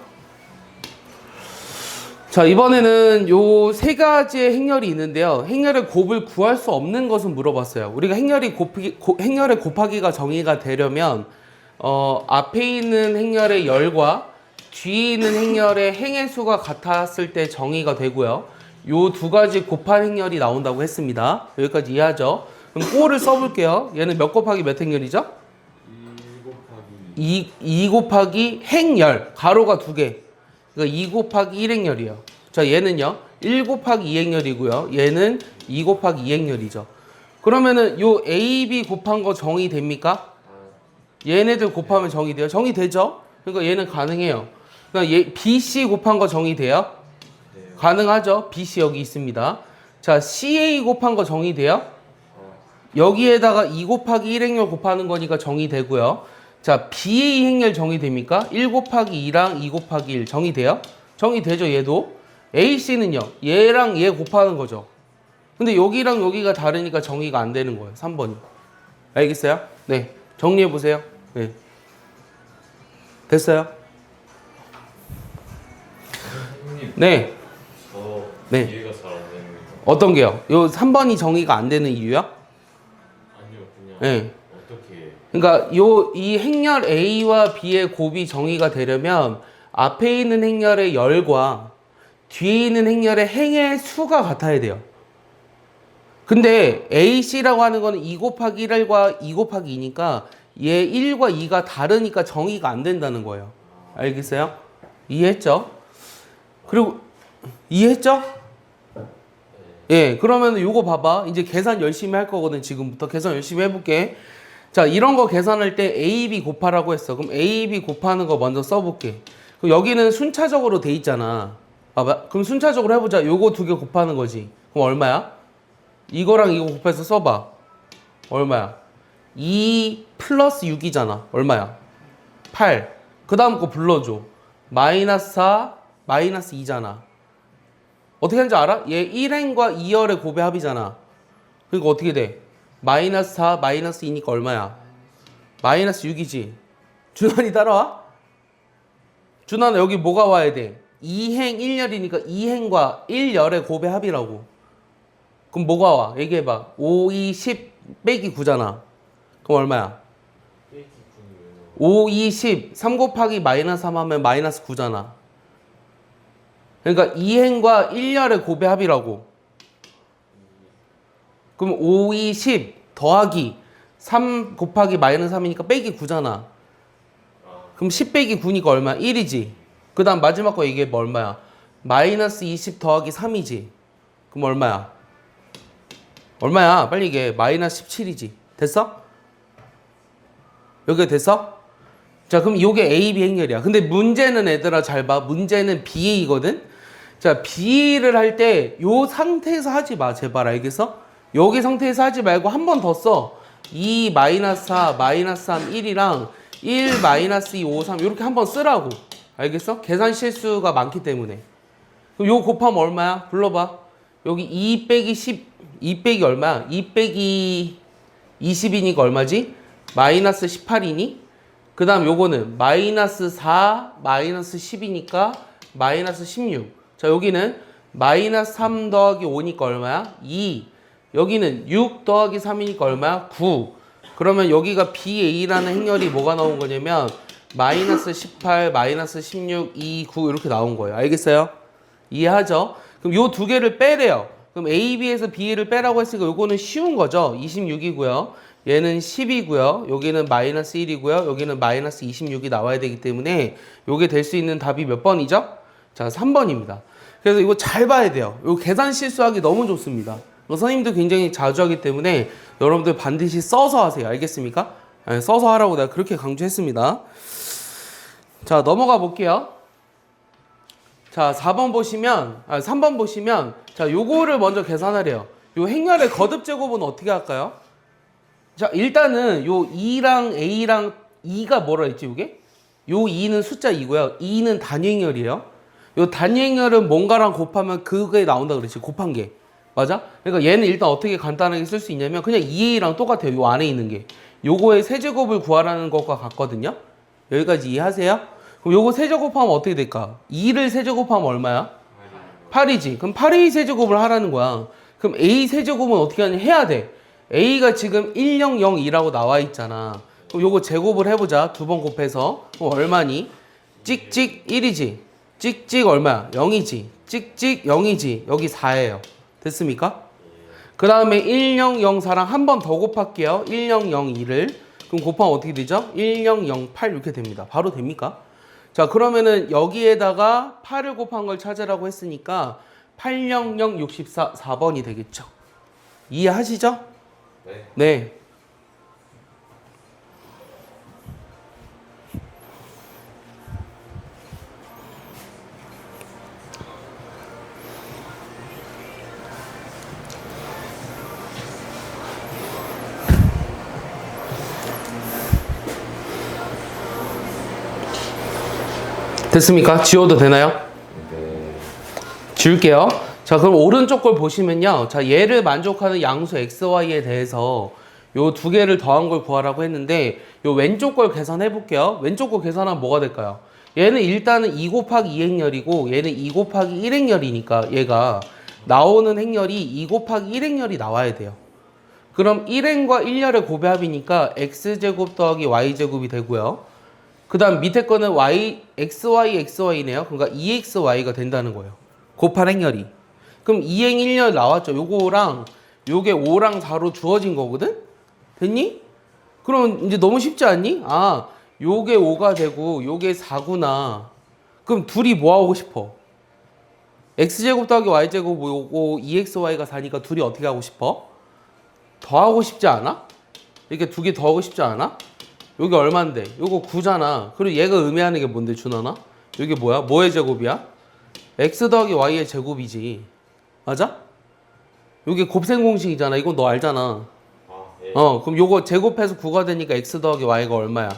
[SPEAKER 1] 자, 이번에는 요 세 가지의 행렬이 있는데요. 행렬의 곱을 구할 수 없는 것은 물어봤어요. 우리가 행렬의 곱하기가 정의가 되려면 앞에 있는 행렬의 열과 뒤에 있는 행렬의 행의 수가 같았을 때 정의가 되고요. 요 두 가지 곱한 행렬이 나온다고 했습니다. 여기까지 이해하죠? 그럼 꼬를 써볼게요. 얘는 몇 곱하기 몇 행렬이죠? 2 곱하기 행열, 가로가 2개. 그러니까 2 곱하기 1행열이에요. 자, 얘는요, 1 곱하기 2행열이고요. 얘는 2 곱하기 2행열이죠. 그러면은 요 A, B 곱한 거 정의됩니까? 얘네들 곱하면 정의돼요? 정의되죠? 그러니까 얘는 가능해요. 그러니까 B, C 곱한 거 정의돼요? 가능하죠? B, C 여기 있습니다. 자, CA 곱한 거 정의돼요? 여기에다가 2 곱하기 1행열 곱하는 거니까 정의되고요. 자, BA 행렬 정의됩니까? 1 곱하기 2랑 2 곱하기 1 정의돼요? 정의되죠, 얘도? AC는요, 얘랑 얘 곱하는 거죠. 근데 여기랑 여기가 다르니까 정의가 안 되는 거예요, 3번이. 알겠어요? 네. 정리해보세요. 네. 됐어요?
[SPEAKER 2] 선생님,
[SPEAKER 1] 네.
[SPEAKER 2] 저
[SPEAKER 1] 네.
[SPEAKER 2] 이해가 잘 안 되는 거.
[SPEAKER 1] 어떤 게요? 요 3번이 정의가 안 되는 이유요?
[SPEAKER 2] 아니요, 그냥
[SPEAKER 1] 네.
[SPEAKER 2] 어떻게
[SPEAKER 1] 그러니까 이 행렬 A와 B의 곱이 정의가 되려면 앞에 있는 행렬의 열과 뒤에 있는 행렬의 행의 수가 같아야 돼요. 근데 AC라고 하는 거는 2 곱하기 1과 2 곱하기 2니까 얘 1과 2가 다르니까 정의가 안 된다는 거예요. 알겠어요? 이해했죠? 그리고 이해했죠? 예, 그러면 요거 봐봐. 이제 계산 열심히 할 거거든. 지금부터 계산 열심히 해볼게. 자, 이런 거 계산할 때 A, B 곱하라고 했어. 그럼 A, B 곱하는 거 먼저 써볼게. 그럼 여기는 순차적으로 돼 있잖아. 봐봐. 그럼 순차적으로 해보자. 요거 두 개 곱하는 거지. 그럼 얼마야? 이거랑 이거 곱해서 써봐. 얼마야? 2 플러스 6이잖아. 얼마야? 8. 그 다음 거 불러줘. 마이너스 4, 마이너스 2잖아. 어떻게 하는지 알아? 얘 1행과 2열의 곱의 합이잖아. 그러니까 어떻게 돼? 마이너스 4, 마이너스 2니까 얼마야? 마이너스 6이지. 준환이 따라와? 준환아 여기 뭐가 와야 돼? 2행 1열이니까 2행과 1열의 곱의 합이라고. 그럼 뭐가 와? 얘기해봐. 5, 2, 10 빼기 9잖아. 그럼 얼마야?
[SPEAKER 2] 빼기 9는 왜 나와?
[SPEAKER 1] 5, 2, 10 3 곱하기 마이너스 3 하면 마이너스 9잖아. 그러니까 2행과 1열의 곱의 합이라고. 그럼 5, 2, 10 더하기 3 곱하기 마이너스 3이니까 빼기 9잖아. 그럼 10 빼기 9니까 얼마야? 1이지. 그 다음 마지막 거 얘기해봐. 얼마야? 마이너스 20 더하기 3이지. 그럼 얼마야? 얼마야? 빨리 얘기해. 마이너스 17이지. 됐어? 여기가 됐어? 자, 그럼 이게 A, B 행렬이야. 근데 문제는 얘들아 잘 봐. 문제는 BA거든? 자, B를 할 때 요 상태에서 하지 마. 제발 알겠어? 여기 상태에서 하지 말고 한 번 더 써. 2, 마이너스 4, 마이너스 3, 1이랑 1, 마이너스 2, 5, 3 이렇게 한 번 쓰라고. 알겠어? 계산 실수가 많기 때문에. 그럼 요 곱하면 얼마야? 불러봐. 여기 2 빼기 10, 2 빼기 얼마야? 2 빼기 20이니까 얼마지? 마이너스 18이니? 그 다음 요거는 마이너스 4, 마이너스 10이니까 마이너스 16. 자, 여기는 마이너스 3 더하기 5니까 얼마야? 2. 여기는 6 더하기 3이니까 얼마야? 9. 그러면 여기가 BA라는 행렬이 뭐가 나온 거냐면 마이너스 18, 마이너스 16, 2, 9 이렇게 나온 거예요. 알겠어요? 이해하죠? 그럼 요 두 개를 빼래요. 그럼 AB에서 BA를 빼라고 했으니까 요거는 쉬운 거죠. 26이고요. 얘는 10이고요. 여기는 마이너스 1이고요. 여기는 마이너스 26이 나와야 되기 때문에 요게 될 수 있는 답이 몇 번이죠? 자, 3번입니다. 그래서 이거 잘 봐야 돼요. 요 계산 실수하기 너무 좋습니다. 선생님도 굉장히 자주 하기 때문에 여러분들 반드시 써서 하세요. 알겠습니까? 네, 써서 하라고 내가 그렇게 강조했습니다. 자, 넘어가 볼게요. 자, 4번 보시면, 3번 보시면, 자, 요거를 먼저 계산하래요. 요 행렬의 거듭 제곱은 어떻게 할까요? 자, 일단은 요 2랑 A랑 2가 뭐라 했지, 요게? 요 2는 숫자 2고요. 2는 단위 행렬이에요. 요 단위 행렬은 뭔가랑 곱하면 그게 나온다 그랬지, 곱한 게. 맞아? 그러니까 얘는 일단 어떻게 간단하게 쓸 수 있냐면 그냥 2A랑 똑같아요. 요 안에 있는 게. 요거의 세제곱을 구하라는 것과 같거든요. 여기까지 이해하세요? 그럼 요거 세제곱하면 어떻게 될까? 2를 세제곱하면 얼마야? 8이지. 그럼 8A 세제곱을 하라는 거야. 그럼 A 세제곱은 어떻게 하냐? 해야 돼. A가 지금 1002라고 나와 있잖아. 그럼 요거 제곱을 해보자. 두 번 곱해서. 그럼 얼마니? 찍찍 1이지. 찍찍 얼마야? 0이지. 찍찍 0이지. 여기 4예요. 됐습니까? 그 다음에 1004랑 한 번 더 곱할게요. 1002를. 그럼 곱하면 어떻게 되죠? 1008 이렇게 됩니다. 바로 됩니까? 자, 그러면은 여기에다가 8을 곱한 걸 찾으라고 했으니까 80064 4번이 되겠죠. 이해하시죠?
[SPEAKER 2] 네.
[SPEAKER 1] 네. 됐습니까? 지워도 되나요?
[SPEAKER 2] 네.
[SPEAKER 1] 지울게요. 자, 그럼 오른쪽 걸 보시면요. 자, 얘를 만족하는 양수 XY에 대해서 요 두 개를 더한 걸 구하라고 했는데 요 왼쪽 걸 계산해 볼게요. 왼쪽 거 계산하면 뭐가 될까요? 얘는 일단은 2 곱하기 2행렬이고 얘는 2 곱하기 1행렬이니까 얘가 나오는 행렬이 2 곱하기 1행렬이 나와야 돼요. 그럼 1행과 1열의 곱합이니까 x제곱 더하기 y제곱이 되고요. 그 다음 밑에 거는 xy네요. 그러니까 2xy가 된다는 거예요. 곱한 행렬이. 그럼 2행 1열 나왔죠. 요거랑 요게 5랑 4로 주어진 거거든? 됐니? 그럼 이제 너무 쉽지 않니? 아, 요게 5가 되고 요게 4구나. 그럼 둘이 뭐 하고 싶어? x제곱 더하기 y제곱 요거 2xy가 4니까 둘이 어떻게 하고 싶어? 더 하고 싶지 않아? 이렇게 두 개 더 하고 싶지 않아? 여기 얼만데? 요거 9잖아. 그리고 얘가 의미하는 게 뭔데, 준하나? 이게 뭐야? 뭐의 제곱이야? x 더하기 y의 제곱이지. 맞아? 요게 곱셈 공식이잖아. 이건 너 알잖아.
[SPEAKER 2] 아, 예.
[SPEAKER 1] 그럼 요거 제곱해서 9가 되니까 x 더하기 y가 얼마야?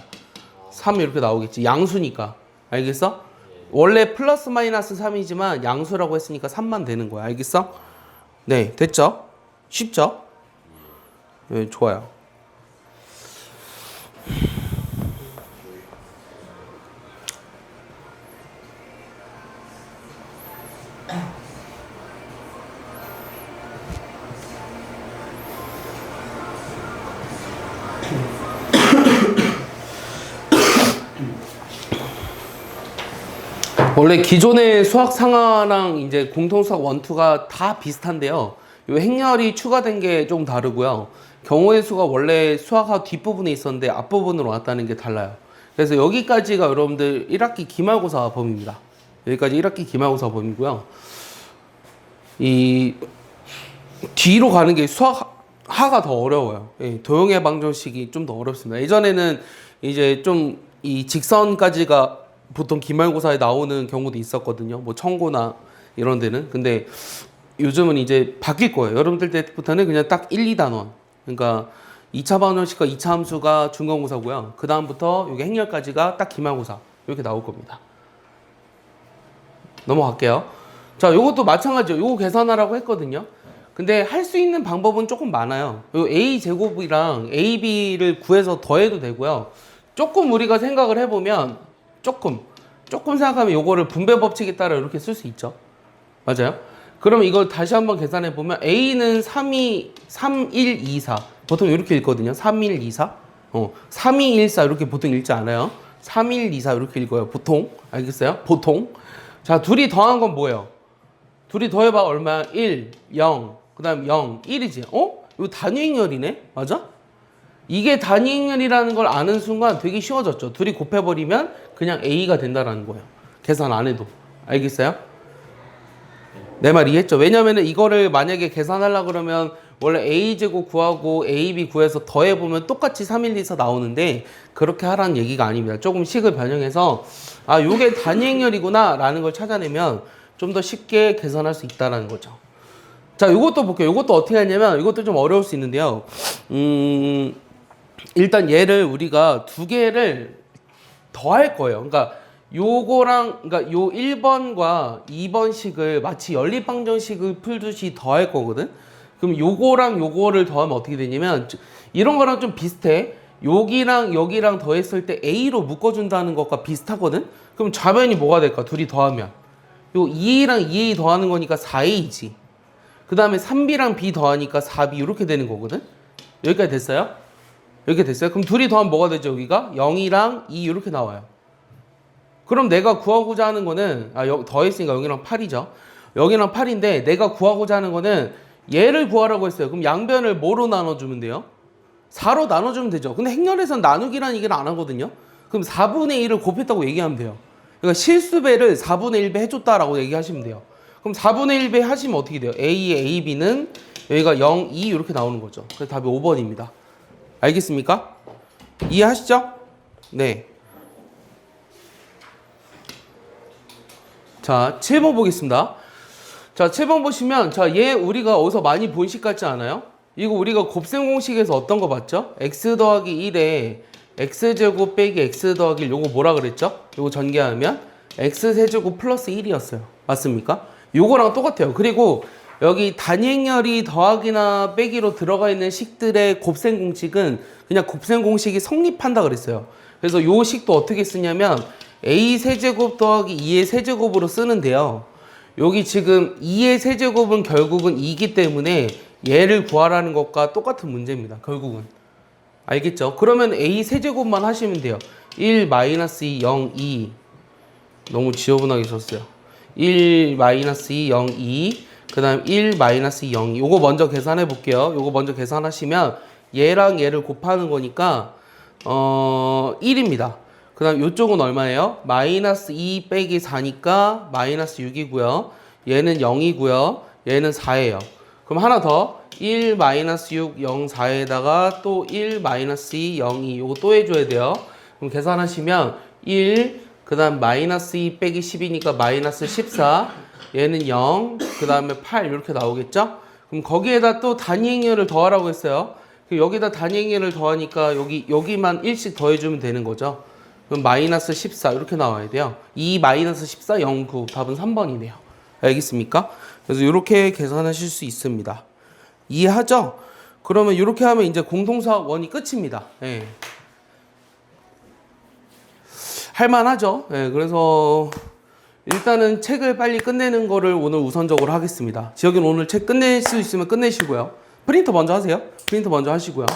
[SPEAKER 1] 3 이렇게 나오겠지. 양수니까. 알겠어? 원래 플러스 마이너스 3이지만 양수라고 했으니까 3만 되는 거야. 알겠어? 네, 됐죠? 쉽죠? 네, 좋아요. 원래 기존의 수학 상하랑 이제 공통수학 원투가 다 비슷한데요. 요 행렬이 추가된 게 좀 다르고요. 경우의 수가 원래 수학하 뒷부분에 있었는데 앞부분으로 왔다는 게 달라요. 그래서 여기까지가 여러분들 1학기 기말고사 범위입니다. 여기까지 1학기 기말고사 범위고요. 이 뒤로 가는 게 수학 하가 더 어려워요. 예, 도형의 방정식이 좀 더 어렵습니다. 예전에는 이제 좀 이 직선까지가 보통 기말고사에 나오는 경우도 있었거든요. 뭐 청고나 이런 데는. 근데 요즘은 이제 바뀔 거예요. 여러분들 때부터는 그냥 딱 1, 2단원. 그러니까 2차 방정식과 2차 함수가 중간고사고요. 그 다음부터 여기 행렬까지가 딱 기말고사. 이렇게 나올 겁니다. 넘어갈게요. 자, 요것도 마찬가지죠. 요거 계산하라고 했거든요. 근데 할 수 있는 방법은 조금 많아요. 요 A 제곱이랑 AB를 구해서 더해도 되고요. 조금 우리가 생각을 해보면 조금 생각하면 요거를 분배 법칙에 따라 이렇게 쓸 수 있죠. 맞아요? 그럼 이걸 다시 한번 계산해 보면 A는 3, 1, 2, 4 보통 이렇게 읽거든요. 3, 1, 2, 4 3, 2, 1, 4 이렇게 보통 읽지 않아요. 3, 1, 2, 4 이렇게 읽어요. 보통. 알겠어요? 보통. 자, 둘이 더한 건 뭐예요? 둘이 더해봐 얼마야? 1, 0, 그 다음 0, 1이지. 이거 단위행렬이네? 맞아? 이게 단위행렬이라는 걸 아는 순간 되게 쉬워졌죠. 둘이 곱해버리면 그냥 A가 된다라는 거예요. 계산 안 해도. 알겠어요? 내 말 이해했죠? 왜냐면은 이거를 만약에 계산하려고 그러면 원래 A제곱 구하고 AB 구해서 더해보면 똑같이 3, 1, 2, 4 나오는데 그렇게 하라는 얘기가 아닙니다. 조금 식을 변형해서 아, 요게 단위행렬이구나 라는 걸 찾아내면 좀 더 쉽게 계산할 수 있다는 거죠. 자, 요것도 볼게요. 요것도 어떻게 하냐면 이것도 좀 어려울 수 있는데요. 일단 얘를 우리가 두 개를 더할 거예요. 그러니까 요거랑 그러니까 요 1번과 2번식을 마치 연립방정식을 풀듯이 더할 거거든. 그럼 요거랑 요거를 더하면 어떻게 되냐면 이런 거랑 좀 비슷해. 여기랑 여기랑 더했을 때 A로 묶어준다는 것과 비슷하거든. 그럼 좌변이 뭐가 될까? 둘이 더하면 요 2A랑 2A 더하는 거니까 4A지. 그 다음에 3B랑 B 더하니까 4B 이렇게 되는 거거든. 여기까지 됐어요? 이렇게 됐어요? 그럼 둘이 더하면 뭐가 되죠? 여기가 0이랑 2 이렇게 나와요. 그럼 내가 구하고자 하는 거는 더했으니까 0이랑 8이죠. 0이랑 8인데 내가 구하고자 하는 거는 얘를 구하라고 했어요. 그럼 양변을 뭐로 나눠주면 돼요? 4로 나눠주면 되죠. 근데 행렬에서는 나누기라는 얘기를 안 하거든요. 그럼 4분의 1을 곱했다고 얘기하면 돼요. 그러니까 실수배를 4분의 1배 해줬다라고 얘기하시면 돼요. 그럼 4분의 1배 하시면 어떻게 돼요? A의 AB는 여기가 0, 2 이렇게 나오는 거죠. 그래서 답이 5번입니다. 알겠습니까? 이해하시죠? 네. 자, 7번 보겠습니다. 자, 7번 보시면, 자, 얘 우리가 어디서 많이 본 식 같지 않아요? 이거 우리가 곱셈 공식에서 어떤 거 봤죠? x 더하기 1에 x제곱 빼기 x 더하기 1 요거 뭐라 그랬죠? 요거 전개하면 x세제곱 플러스 1이었어요. 맞습니까? 요거랑 똑같아요. 그리고 여기 단위행렬이 더하기나 빼기로 들어가 있는 식들의 곱셈 공식은 그냥 곱셈 공식이 성립한다 그랬어요. 그래서 요 식도 어떻게 쓰냐면 a 세제곱 더하기 2의 세제곱으로 쓰는데요. 여기 지금 2의 세제곱은 결국은 2이기 때문에 얘를 구하라는 것과 똑같은 문제입니다. 결국은. 알겠죠? 그러면 a 세제곱만 하시면 돼요. 1 마이너스 2 0 2 너무 지저분하게 썼어요. 1 마이너스 2 0 2 그 다음 1 마이너스 2 0 2 요거 먼저 계산해 볼게요. 요거 먼저 계산하시면 얘랑 얘를 곱하는 거니까 1입니다. 그 다음 요쪽은 얼마예요? 마이너스 2 빼기 4니까 마이너스 6이고요. 얘는 0이고요. 얘는 4예요. 그럼 하나 더 1 마이너스 6 0 4에다가 또 1 마이너스 2 0 2 요거 또 해줘야 돼요. 그럼 계산하시면 1 그 다음 마이너스 2 빼기 10이니까 마이너스 14 얘는 0 그 다음에 8 이렇게 나오겠죠? 그럼 거기에다 또 단위행렬을 더하라고 했어요. 여기다 단행일을 더하니까 여기만 1씩 더해주면 되는 거죠. 그럼 마이너스 14 이렇게 나와야 돼요. 2 마이너스 14 0 9 답은 3번이네요. 알겠습니까? 그래서 이렇게 계산하실 수 있습니다. 이해하죠? 그러면 이렇게 하면 이제 공통수학 원이 끝입니다. 예. 할만하죠? 예, 그래서 일단은 책을 빨리 끝내는 거를 오늘 우선적으로 하겠습니다. 지혁이는 오늘 책 끝낼 수 있으면 끝내시고요. 프린터 먼저 하세요. 프린터 먼저 하시고요.